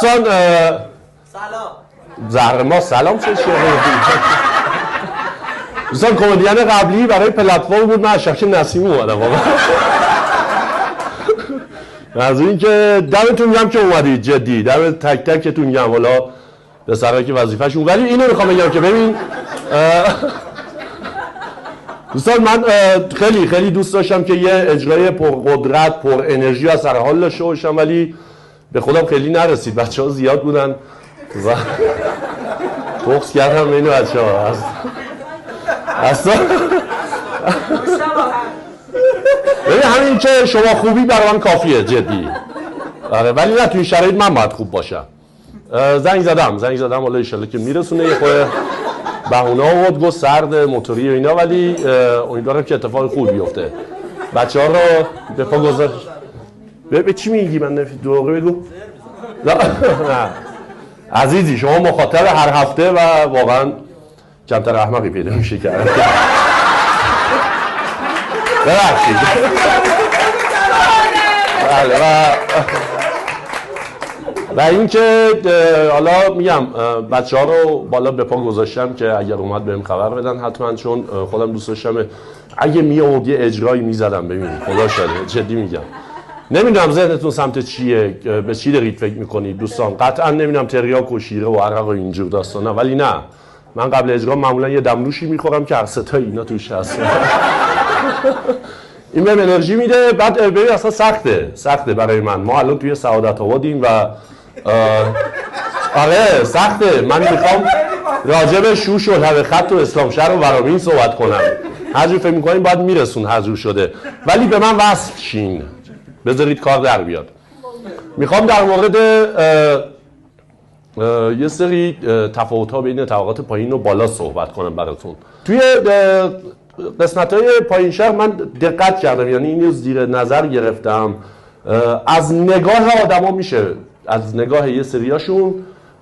دوستان سلام زهر ما سلام چه دوستان کمدین قبلی برای پلتفرم بود، من اشرف نسیم اومدم واقعا. از این که دمتون گرم که اومدید، جدی دم تک تکتون گرم، حالا به سرایی که وظیفه‌شون. ولی اینو میخوام بگم که ببین دوستان، من خیلی دوست داشتم که یه اجرای پرقدرت پر انرژی از سر حال داشته باشم، ولی به خودم خیلی نرسید، بچه‌ها زیاد بودن و بغض کردم اینو بچه‌ها اصلا ببین همین که شما خوبی برای من کافیه، جدی. آره ولی نه، توی شرایط من باید خوب باشم. زنگ زدم حالا ان شاءالله که میرسونه. یه خورده بهونه آورد، گفت سرد موتوری و اینا، ولی امیدوارم که اتفاق خوبی بیفته. بچه‌ها رو به پا گذاشت. به چی میگی؟ من دروغ بگو؟ نه عزیزی، شما مخاطب هر هفته و واقعا کمتر احمقی پیدا میشه که ببخشید. و اینکه حالا میگم بچه‌ها رو بالا به پا گذاشتم که اگر اومد بهم خبر بدن حتما، چون خودم دوست داشتم اگه میاد یه اجرایی میزدم. ببینید خدا شده، جدی میگم. نمیدونم ذهنتون سمت چیه، به چی دارید فکر میکنید دوستان. قطعا نمیدونم تریاک و شیره و عرق و اینجور داستانا، ولی نه، من قبل اجرا معمولا یه دمنوشی میخورم که هر ستای اینا توش هست. این بهم انرژی میده. بعد ببین اصلا سخته برای من. ما الان توی سعادت آبادیم و آره سخته. من میخوام راجع به شوش و لب خط و اسلام شهر و ورامین صحبت کنم. هر جور فکر میکنیم باید میرسون، هر جور شده، ولی به من وصل شین، بذارید کار در بیاد. میخوام در مورد یه سری تفاوت‌ها بین طبقات پایین و بالا صحبت کنم براتون. توی قسمت‌های پایین شهر من دقت کردم، یعنی اینو زیر نظر گرفتم. از نگاه آدما میشه، از نگاه یه سریاشون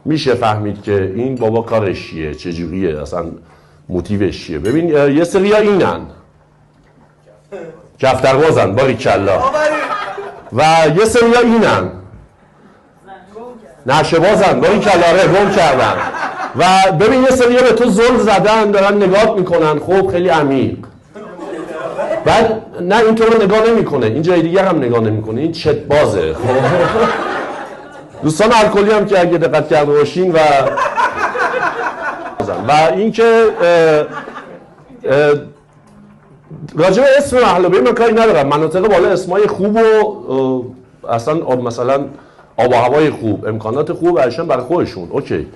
میشه فهمید که این بابا کارش چیه، چجوریه، اصلا موتیوش چیه. ببین یه سریا اینن کفتربازن، باریکلا. و یه سریا اینن نشه بازن، باریکلا، گم کردن. و ببین یه سریا به تو زل زدن، دارن نگاه میکنن، خب خیلی عمیق. بعد نه اینطور نگاه نمیکنه، این جای دیگر هم نگاه نمیکنه، این چت بازه. خب دوستان الکلی هم که اگه دقت کرده باشین و اینکه راجع به اسم محلوبه من کاری ندارم. مناطق بالا اسمای خوب و اصلا مثلا آب و هوای خوب، امکانات خوب ارشن برای خودشون، اوکی.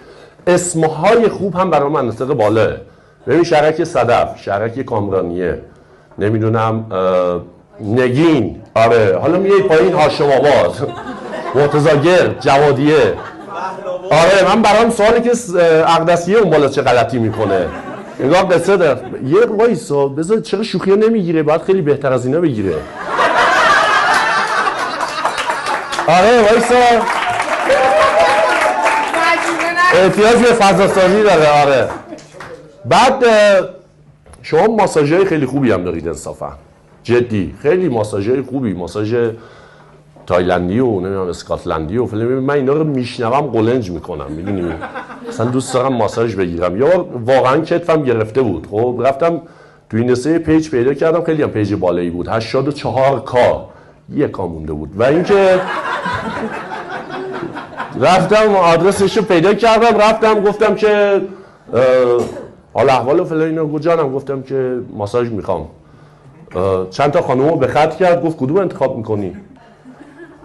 اسمهای خوب هم برای مناطق بالاه. ببین شهرک صدف، شهرک کامرانیه، نمیدونم نگین، آره. حالا میای پایین هاشم آباد، مرتضاگرد، جوادیه. آره من برام سوالی که اقدسیه اون بالا چه غلطی میکنه. نگاه قصه داره. یه وایسا بذار، چرا شوخیه نمیگیره؟ باید خیلی بهتر از اینا بگیره. آره وایسا، احتیاج به فضا سازی داره. آره بعد شما ماساژهای خیلی خوبی هم دارید انصافا، جدی خیلی ماساژهای خوبی، ماساژ تایلندی و نمیدونم اسکاتلندی و فلان. من اینا رو میشنوم قلنج میکنم، میدونی اصلا دوست دارم ماساژ بگیرم. یا واقعا کتفم گرفته بود، خب رفتم تو این سه پیج پیدا کردم، خیلی هم پیج بالایی بود، 84K، یک کا مونده بود. و اینکه رفتم آدرسش رو پیدا کردم، رفتم گفتم که حال احوال و فلان اینا جانم، گفتم که ماساژ میخوام. چند تا خانومو به خط کرد، گفت کدوم انتخاب میکنی؟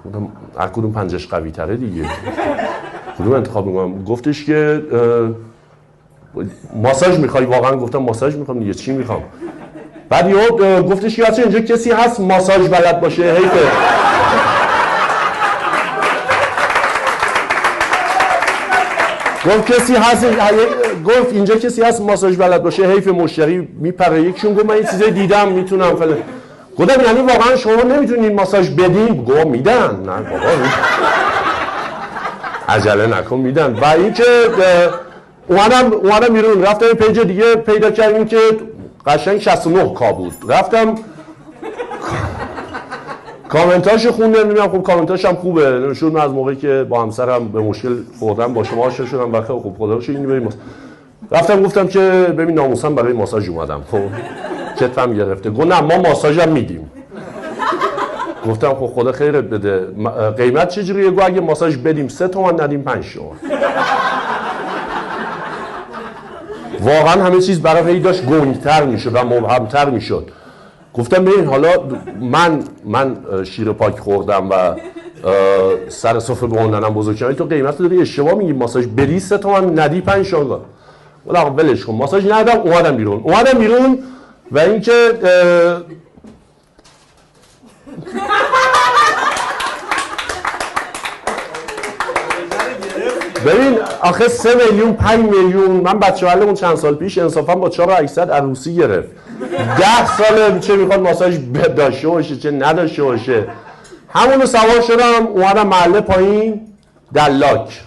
گفتم هر کدوم پنجش قوی تره دیگه، کدوم انتخاب میکنم؟ گفتش که ماساژ میخوای واقعا؟ گفتم ماساژ میخوام دیگه، چی میخوام؟ بعد یهو گفتش که بچه اینجا کسی هست ماساژ بلد باشه؟ حیفه. گفت کسی هست، گفت اینجا کسی هست ماساژ بلد باشه؟ حیف مشتری میپره. یکیشون گفت من این چیزای دیدم میتونم فلان. گفتم یعنی واقعا شما نمیتونین ماساژ بدین؟ گفت میدن. نه بابا عجله نکن، میدن. و اینکه اومدم بیرون، رفتم پیج دیگه پیدا کردیم که قشنگ 69K بود. رفتم کامنتاشو خوندم نمیدونم خب کامنتاش هم خوبه نشون من از موقعی که با همسرم به مشکل خوردم با شما آشنا شدم و خب خدا رو شکر اینو بریم رفتم گفتم که ببین ناموسم برای ماساژ اومدم خب کتفم گرفته گفت نه ما ماساژ هم میدیم گفتم خب خدا خیرت بده قیمت چجوریه گفت اگه ماساژ بدیم 3 تومن ندیم 5 تومن واقعا همه چیز برای هی داشت گنگ‌تر میشد و مبهم‌تر میشد گفتم ببین حالا من شیر پاک خوردم و سر سفره به اونم بزرگ تو قیمت داری اشتباه میگی ماساژ بدی 3 تومن ندی 5 تومن ولی آقا ولش کن ماساژ ندادم اومدم بیرون و اینکه ببین آخه 3 میلیون 5 میلیون من بچه اون چند سال پیش انصافا با 4800 عروسی گرفت 10 ساله چه میخواد ماساژ داشته باشه چه نداشته باشه همونو سوار شدم اومدم محله پایین دلاک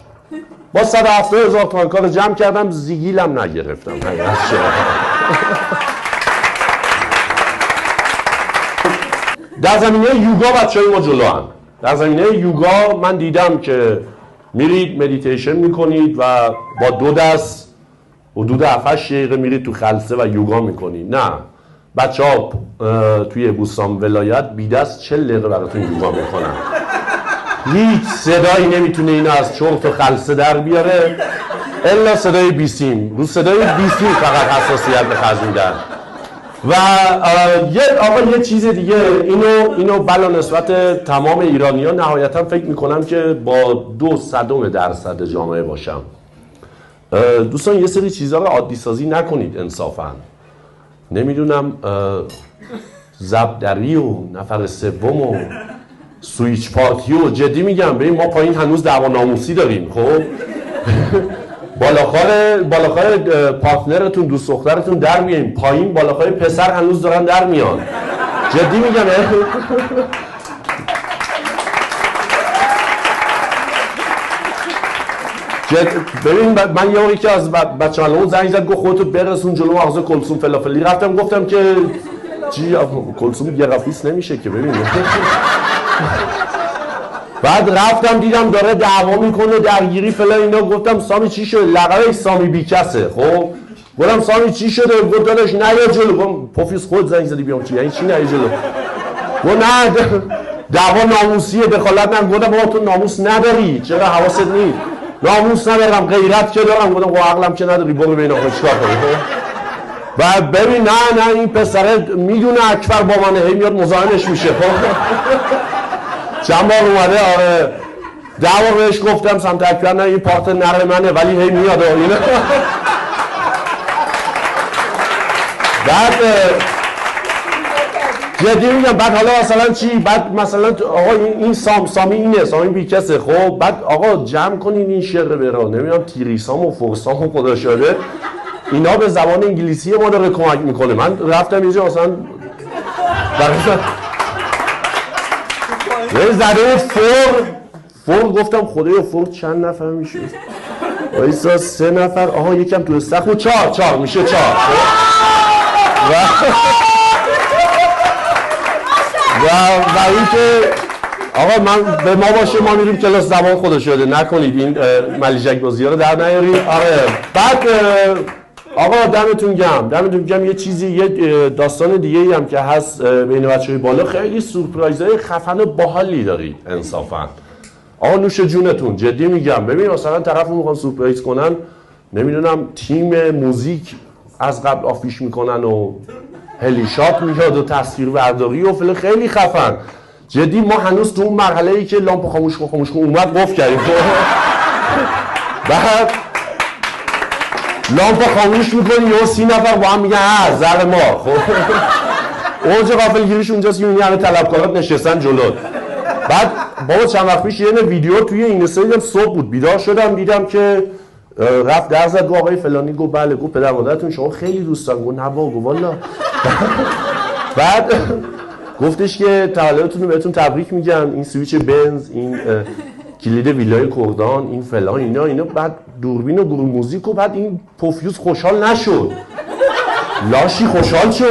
با 170,000 تومان کار جمع کردم زیگیلم نگرفتم در زمینه یوگا بچهای ما جلو هم در زمینه یوگا من دیدم که میرید مدیتیشن میکنید و با 2 دست حدود 7-8 دقیقه میرید تو خلسه و یوگا میکنید نه بچه ها توی بوستان ولایت بی دست 40 دقیقه براتون یوگا میکنن هیچ صدایی نمیتونه اینو از چرت و خلسه در بیاره الا صدای بیسیم رو صدای بیسیم فقط حساسیت به خرج میدن و یه چیز دیگه اینو بلا نسبت تمام ایرانی‌ها نهایتا فکر میکنم که با 0.02% جامعه باشم دوستان یه سری چیزها رو عادی سازی نکنید انصافا نمیدونم زبدری و نفر سوم و سویچ پارتی و جدی میگم ببین ما پایین هنوز دعوا ناموسی داریم خب بالاخره پارتنرتون دوست دخترتون در میایین پایین بالاخره پسر هنوز دارن در میان جدی میگم ببین من یه که از بچه ملمون زنگ زد گفت خودتو برسون جلو مغازه کلثوم فلافلی رفتم گفتم که چی کلثوم یه رفیس نمیشه که ببین بعد رفتم دیدم داره دعوا میکنه درگیری فلان اینا گفتم سامی چی شده لقبش سامی بیکسه خب گفتم سامی چی شده گفت داداش نیا جلو گفتم پوفیس خود زنگ زدی بیام چی یعنی چی نیا جلو گفت نه دعوا ناموسیه دخالت نکن گفتم بابا تو ناموس نداری چرا حواست نیست ناموس ندارم غیرت که دارم گفتم خب عقلم که نداری برو ببین آخه چیکار کنی بعد ببین نه این پسره میدونه اکبر با منه هی میاد مزاحمش میشه خب چند بار اومده آره 10 بار بهش گفتم سمت اکبر نه این پارتنر منه ولی هی میاد اینه بعد جدی میگم بعد حالا مثلا چی بعد مثلا آقا این سامی اینه سامی بیکسه خب بعد آقا جمع کنین این شعر برا نمیدونم تیریسام و فورسام و خدا شده اینا به زبان انگلیسی ما داره کمک میکنه من رفتم اینجا مثلا زده فور گفتم خدایا فور چند نفر میشه وایسا 3 نفر آها یکم تو استخر 4 میشه 4 و اینکه آقا من به ما باشه ما میریم کلاس زبان خدا شده نکنید این ملیجک بازی‌ها رو در نیارید آره بعد آقا دمتون گرم یه چیزی یه داستان دیگه ای هم که هست بین بچه‌های بالا خیلی سورپرایزهای خفن و باحالی دارید انصافا آقا نوش جونتون جدی میگم ببین مثلا طرفو میخوان سورپرایز کنن نمیدونم تیم موزیک از قبل آفیش میکنن و هلیشات میاد و تصویر برداری و فلان خیلی خفن جدی ما هنوز تو اون مرحله ای که لامپ خاموش کن اومد قفل کردیم بعد لامپ خاموش میکنی یا 30 نفر با هم میگن زر ما خب اوج غافلگیریش اونجاست که میگن همه طلبکارات نشستن جلو بعد بابا چند وقت پیش یه ویدیو توی اینستا دیدم صبح بود بیدار شدم دیدم که رفت در زد آقای فلانی گفت بله گفت پدر مادرتون شما خیلی دوستان گفت نه بابا والا بعد گفتش که تولدتون رو بهتون تبریک میگم این سویچ بنز این کلید ویلای کردان این فلان اینا بعد دوربین و گروه موزیک و بعد این پوفیوز خوشحال نشد لاشی خوشحال شد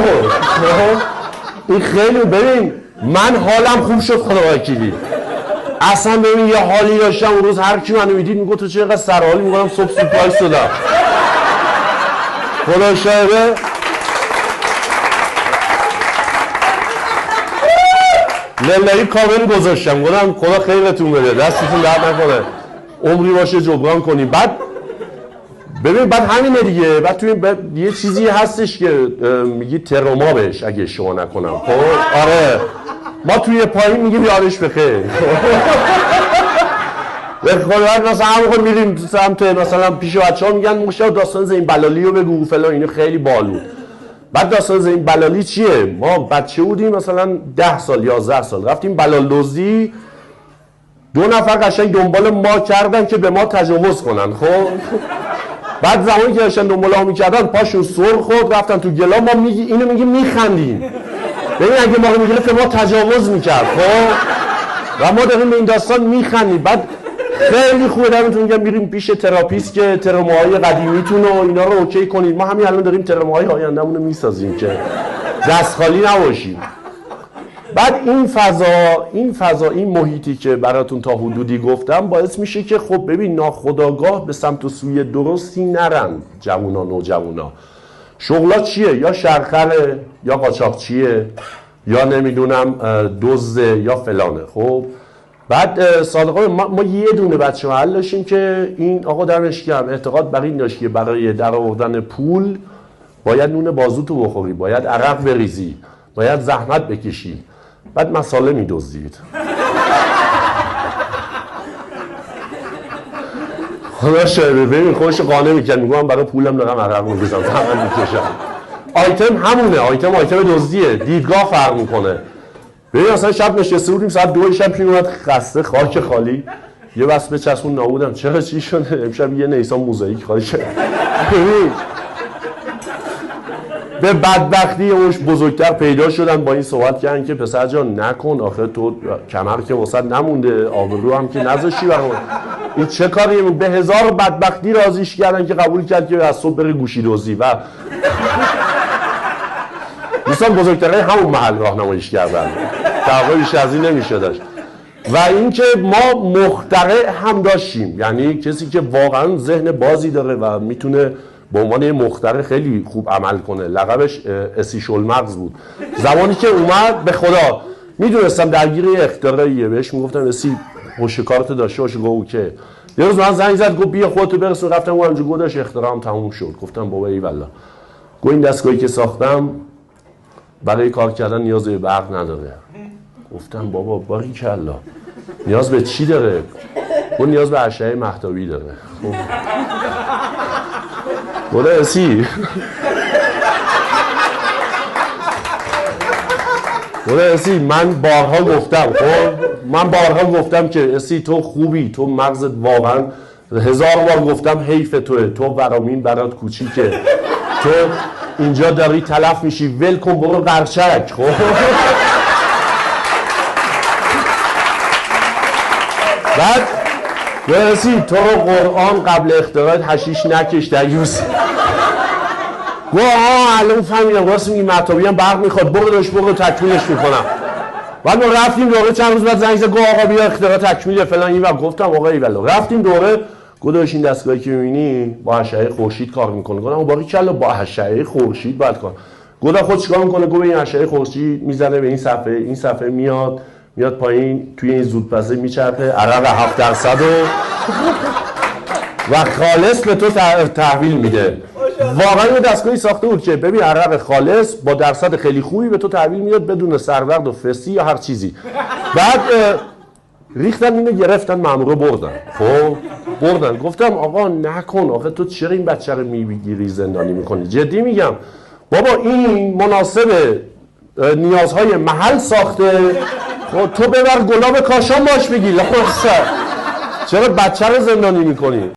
این خیلی ببین من حالم خوب شد خدا وکیلی. اصلا ببین یه حالی داشتم اون روز، هر کی منو میدید میگفت تو چقدر سرحالی، میگم صبح سورپرایز شدم. خدا شاهده. للهی کامل گذاشتم، گفتم خدا خیرتون بده، دستتون درد نکنه، عمری باشه جبران کنیم. بعد ببین بعد همینه دیگه، بعد توی یه چیزی هستش که میگی تروما بهش اگه اشتباه نکنم. خب آره ما توی پایین میگیم یادش بخیر. خب مثلا همون میریم سمت مثلا پیش بچه‌ها میگن مشتاق داستان زین بلالی رو بگو فلان، اینو خیلی بالو. بعد داستان زین بلالی چیه؟ ما بچه بودیم مثلا 10 سال 11 سال رفتیم بلال دزدی، 2 نفر قشنگ دنبال ما کردن که به ما تجاوز کنن. خب بعد زمانی که داشتن دنبال ما میکردن پاشون سر خورد رفتن تو گلا، ما اینو میگیم میخندیم. ببین اگه ما رو میگرفت ما تجاوز میکرد. خب و ما داریم به این داستان میخندیم. بعد خیلی خوبه دارمتون میگم میریم پیش تراپیست که تروماهای قدیمیتون و اینا رو اوکی کنید. ما همین الان داریم تروماهای آیندهمون رو میسازیم که دست خالی نباشیم. بعد این فضا این محیطی که براتون تا حدودی گفتم باعث میشه که خب ببین ناخودآگاه به سمت و سوی درستی نرن جوونا نوجوانا. شغلا چیه؟ یا شرخره یا قاچاقچیه یا نمیدونم دزده یا فلانه. خب بعد صادقانه ما یه دونه بچه محل داشتیم که این آقا دمشکم اعتقاد بر این داشت که برای در آوردن پول باید نون بازوتو بخوری، باید عرق بریزی، باید زحمت بکشی. بعد مساله می‌دزدید. خدا شاهده. ببین خودش قانع می‌کرد، میگم برای پولم دارم عرق می‌ریزم، زحمت می‌کشم. آیتم همونه، آیتم دزدیه، دیدگاه فرق می‌کنه. ببین اصلا شب نشسته بودیم ساعت 2 شب پیش اومد خسته خاک خالی یه بس به چسبون نابودم. چرا چی شده؟ امشب یه نیسان موزاییک خالی شد. ببین به بدبختی اونش بزرگتر پیدا شدن با این صحبت کردن که پسر جان نکن آخه تو کمر که وسط نمونده، آبرو هم که نذاشتی برام، این چه کاریه؟ به هزار بدبختی راضیش کردن که قبول کرد که از صبح بره گوشی دزدی و دوستان بزرگترهای همون محل راهنماییش کردن. دعوا بیشتر از این نمیشه داشت. و اینکه ما مخترع هم داشتیم، یعنی کسی که واقعا ذهن بازی داره و میتونه به عنوان یه مخترع خیلی خوب عمل کنه. لقبش اسیش‌المغز بود. زمانی که اومد به خدا میدونستم درگیر اختراعیه، بهش میگفتم اسی هوشیارتو داشته باشه. گفت اوکی. یه روز من زنگ زد گفت بیا خودتو برسون. رفتم اونجا گفتش اختراعم تموم شد. گفتم بابا ای والله. گفت این دستگاهی که ساختم برای کار کردن نیاز به برق نداره. گفتم بابا باریکلا. نیاز به چی داره؟ اون نیاز به اشعه مهتابی داره. بوده اسی بوده اسی من بارها گفتم که اسی تو خوبی، تو مغزت واقعا 1000 بار گفتم حیف توه، تو ورامین برات کوچیکه، تو اینجا داری تلف میشی، ول کن برو قرچک. خب بعد برسی تو رو قرآن قبل اختراعات حشیش نکش دیوس. گو الان فهمیدم واسه میگی مهتابی هم برق میخواد، برو تکمیلش میکنم. بعد ما رفتیم دوره، چند روز بعد زنگ زد گو آقا بیا اختراع تکمیله فلان این. و گفتم آقا ایوالله. رفتیم دوره، گفتش این دستگاهی که میبینی با اشعه خورشید کار میکنه. گفتم باقی کلا با اشعه خورشید باید کار. گفتم خود چیکار میکنه؟ گفت این اشعه خورشید میزنه به این صفحه میاد پایین، توی این زودپزه میچرخه، عرق 7% و خالص به تو تحویل میده. واقعا یه دستگاهی ساخته بود که ببین عرق خالص با درصد خیلی خوبی به تو تحویل میاد بدون سردرد و فسی یا هر چیزی. بعد ریختن اینو گرفتن مامورا بردن. خب بردن. گفتم آقا نکن، آخه تو چرا این بچه رو میگیری زندانی میکنی؟ جدی میگم بابا این مناسب نیازهای محل ساخته. خب تو ببر گلاب کاشان باش بگی. چرا بچه رو زندانی میکنی؟